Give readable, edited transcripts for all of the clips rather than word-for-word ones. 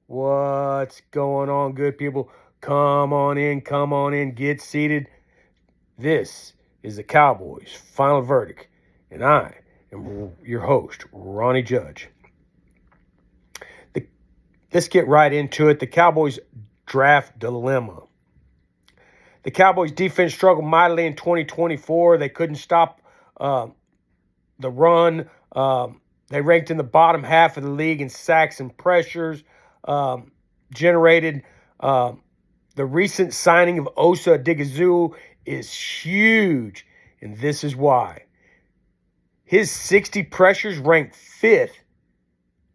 What's going on, good people? Come on in, get seated. This is the Cowboys Final Verdict, and I am your host, Ronnie Judge. Let's get right into it. The Cowboys draft dilemma. The Cowboys defense struggled mightily in 2024. They couldn't stop the run. They ranked in the bottom half of the league in sacks and pressures. Generated the recent signing of Osa Odighizuwa is huge, and this is why. His 60 pressures ranked 5th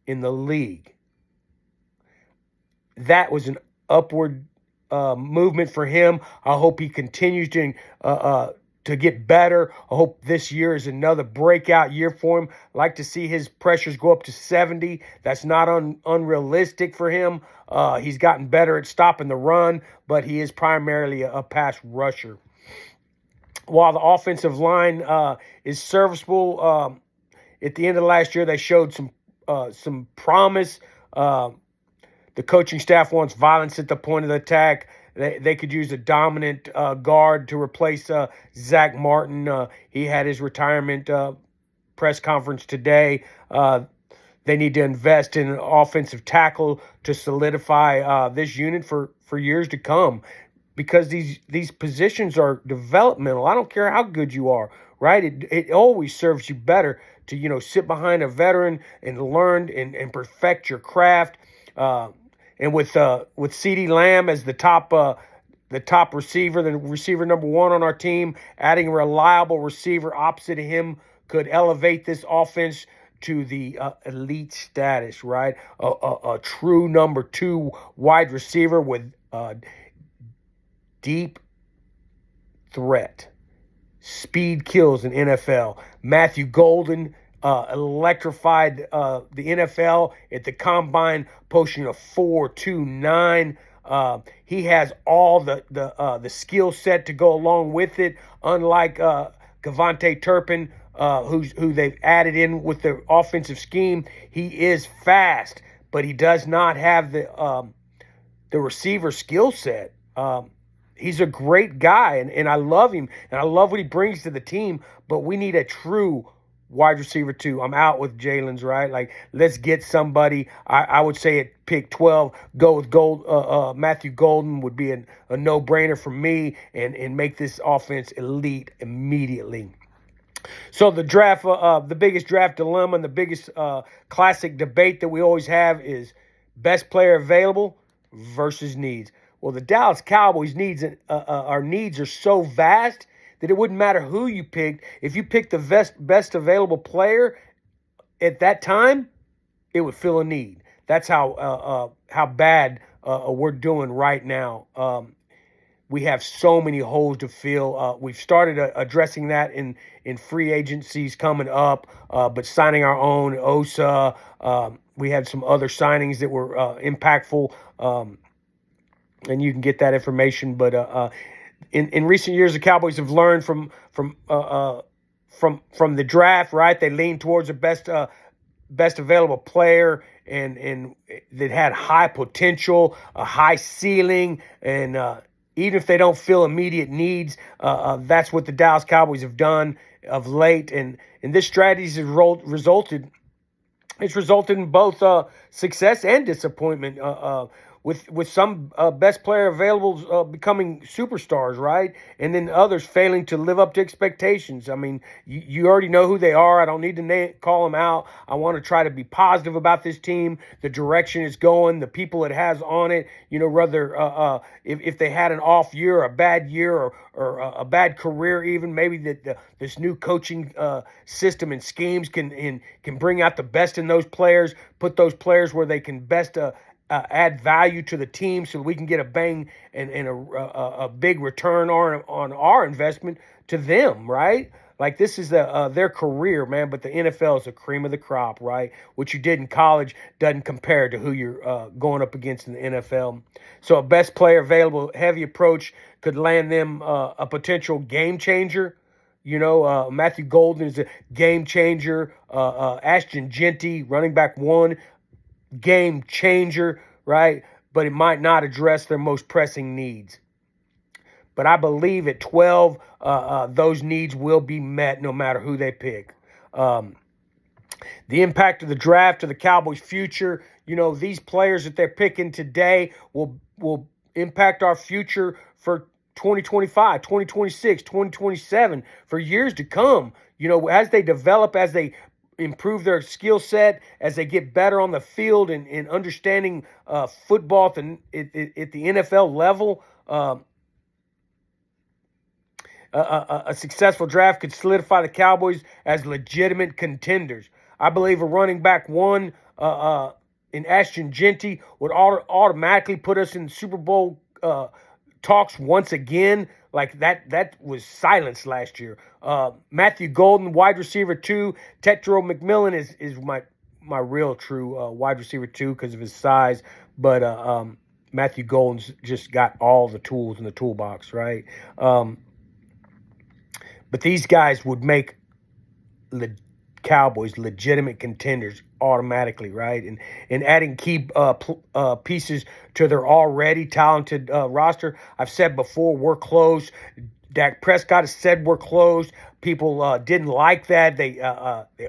in the league. That was an upward movement for him. I hope he continues to get better. I hope this year is another breakout year for him. I'd like to see his pressures go up to 70. That's not unrealistic for him. He's gotten better at stopping the run, but he is primarily a pass rusher. While the offensive line is serviceable, at the end of last year they showed some promise. The coaching staff wants violence at the point of the attack. They could use a dominant guard to replace Zach Martin. He had his retirement press conference today. They need to invest in an offensive tackle to solidify this unit for years to come, because these positions are developmental. I don't care how good you are, right? It always serves you better to sit behind a veteran and learn and perfect your craft. And with CeeDee Lamb as the top receiver, the receiver number one on our team, adding a reliable receiver opposite of him could elevate this offense to the elite status, right? A true number 2 wide receiver with deep threat. Speed kills in NFL. Matthew Golden electrified the NFL at the combine, posting a 4.29. He has all the skill set to go along with it. Unlike Gavante Turpin, who they've added in with the offensive scheme, he is fast, but he does not have the receiver skill set. He's a great guy, and I love him, and I love what he brings to the team, but we need a true wide receiver 2. I'm out with Jalen's, right? Like, let's get somebody. I would say at pick 12, go with Matthew Golden would be a no-brainer for me, and make this offense elite immediately. So the draft, the biggest draft dilemma and the biggest classic debate that we always have is best player available versus needs. Well, the Dallas Cowboys our needs are so vast that it wouldn't matter who you picked. If you picked the best available player at that time, it would fill a need. That's how bad we're doing right now. We have so many holes to fill. We've started addressing that in free agencies coming up, but signing our own Osa. We had some other signings that were impactful, and you can get that information. But in recent years, the Cowboys have learned from the draft. Right, they leaned towards the best available player, and that had high potential, a high ceiling, and even if they don't fill immediate needs, that's what the Dallas Cowboys have done of late, and this strategy has resulted. It's resulted in both success and disappointment. With some best player available becoming superstars, right? And then others failing to live up to expectations. I mean, you already know who they are. I don't need to call them out. I want to try to be positive about this team, the direction it's going, the people it has on it. Whether if they had an off year, a bad year, or a bad career, even maybe this new coaching system and schemes can bring out the best in those players, put those players where they can best add value to the team, so we can get a bang and a big return on our investment to them, right? Like, this is their career, man, but the NFL is the cream of the crop, right? What you did in college doesn't compare to who you're going up against in the NFL. So a best player available heavy approach could land them a potential game changer. Matthew Golden is a game changer. Ashton Jeanty, running back 1, game changer. right? But it might not address their most pressing needs. But I believe at 12, those needs will be met no matter who they pick. Um, the impact of the draft to the Cowboys' future, these players that they're picking today will impact our future for 2025, 2026, 2027, for years to come. As they develop, as they improve their skill set, as they get better on the field and understanding football at the NFL level. A successful draft could solidify the Cowboys as legitimate contenders. I believe a running back one in Ashton Genty would automatically put us in Super Bowl talks once again. Like that was silenced last year. Matthew Golden, wide receiver 2. Tetro McMillan is my real true wide receiver 2 because of his size. But Matthew Golden's just got all the tools in the toolbox, right? But these guys would make the Cowboys legitimate contenders automatically, right? And adding key pieces to their already talented roster. I've said before, we're close. Dak Prescott has said we're close. People didn't like that. They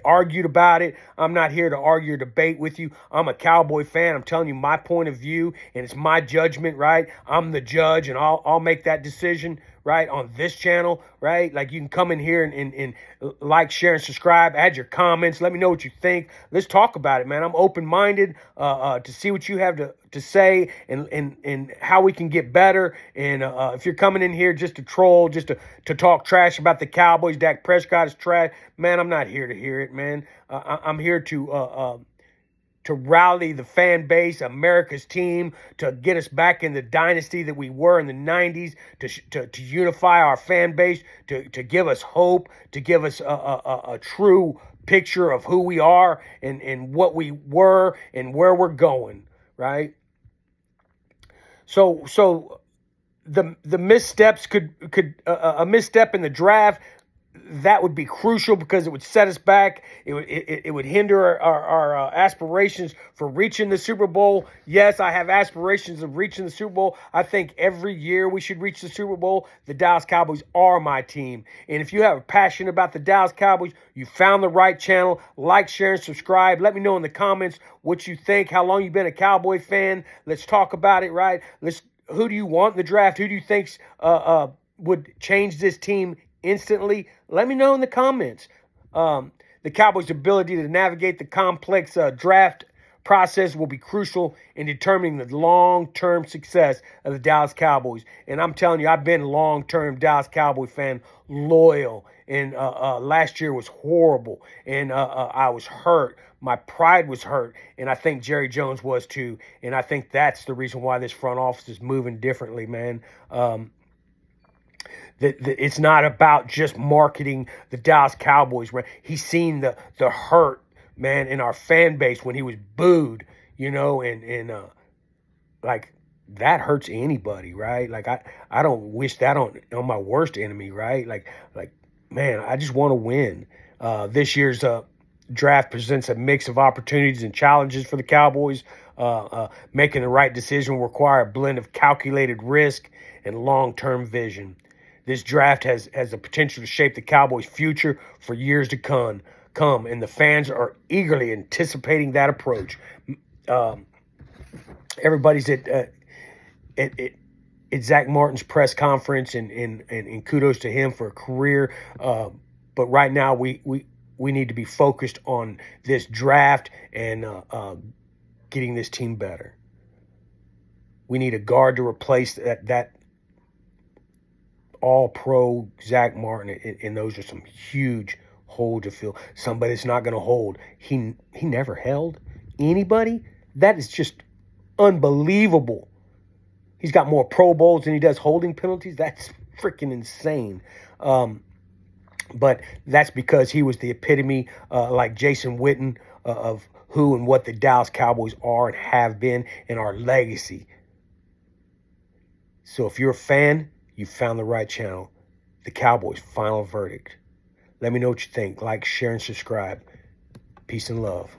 argued about it. I'm not here to argue or debate with you. I'm a Cowboy fan. I'm telling you my point of view, and it's my judgment, right? I'm the judge, and I'll make that decision, right, on this channel, right? Like, you can come in here and like, share, and subscribe. Add your comments. Let me know what you think. Let's talk about it, man. I'm open-minded to see what you have to say and how we can get better. And if you're coming in here just to troll, just to talk trash about the Cowboys, Dak Prescott is trash, man, I'm not here to hear it, man. I'm here to rally the fan base, America's team, to get us back in the dynasty that we were in the 90s, to unify our fan base, to give us hope, to give us a true picture of who we are and what we were and where we're going, right? So the missteps could a misstep in the draft, that would be crucial because it would set us back. It would hinder our aspirations for reaching the Super Bowl. Yes, I have aspirations of reaching the Super Bowl. I think every year we should reach the Super Bowl. The Dallas Cowboys are my team. And if you have a passion about the Dallas Cowboys, you found the right channel. Like, share, and subscribe. Let me know in the comments what you think, how long you've been a Cowboy fan. Let's talk about it, right? Who do you want in the draft? Who do you think would change this team instantly? Let me know in the comments. The Cowboys' ability to navigate the complex draft process will be crucial in determining the long-term success of the Dallas Cowboys. And I'm telling you, I've been a long-term Dallas Cowboy fan, loyal. And last year was horrible. And I was hurt. My pride was hurt. And I think Jerry Jones was too. And I think that's the reason why this front office is moving differently, man. It's not about just marketing the Dallas Cowboys. Right? He's seen the hurt, man, in our fan base when he was booed, and like, that hurts anybody, right? Like, I don't wish that on my worst enemy, right? Like, man, I just want to win. This year's draft presents a mix of opportunities and challenges for the Cowboys. Making the right decision will require a blend of calculated risk and long-term vision. This draft has the potential to shape the Cowboys' future for years to come, and the fans are eagerly anticipating that approach. Everybody's at Zach Martin's press conference, and kudos to him for a career. But right now, we need to be focused on this draft and getting this team better. We need a guard to replace that all-pro Zach Martin, and those are some huge holes to fill. Somebody that's not going to hold. He never held anybody. That is just unbelievable. He's got more Pro Bowls than he does holding penalties. That's freaking insane. But that's because he was the epitome, like Jason Witten, of who and what the Dallas Cowboys are and have been, and our legacy. So if you're a fan, you found the right channel. The Cowboys' final verdict. Let me know what you think. Like, share, and subscribe. Peace and love.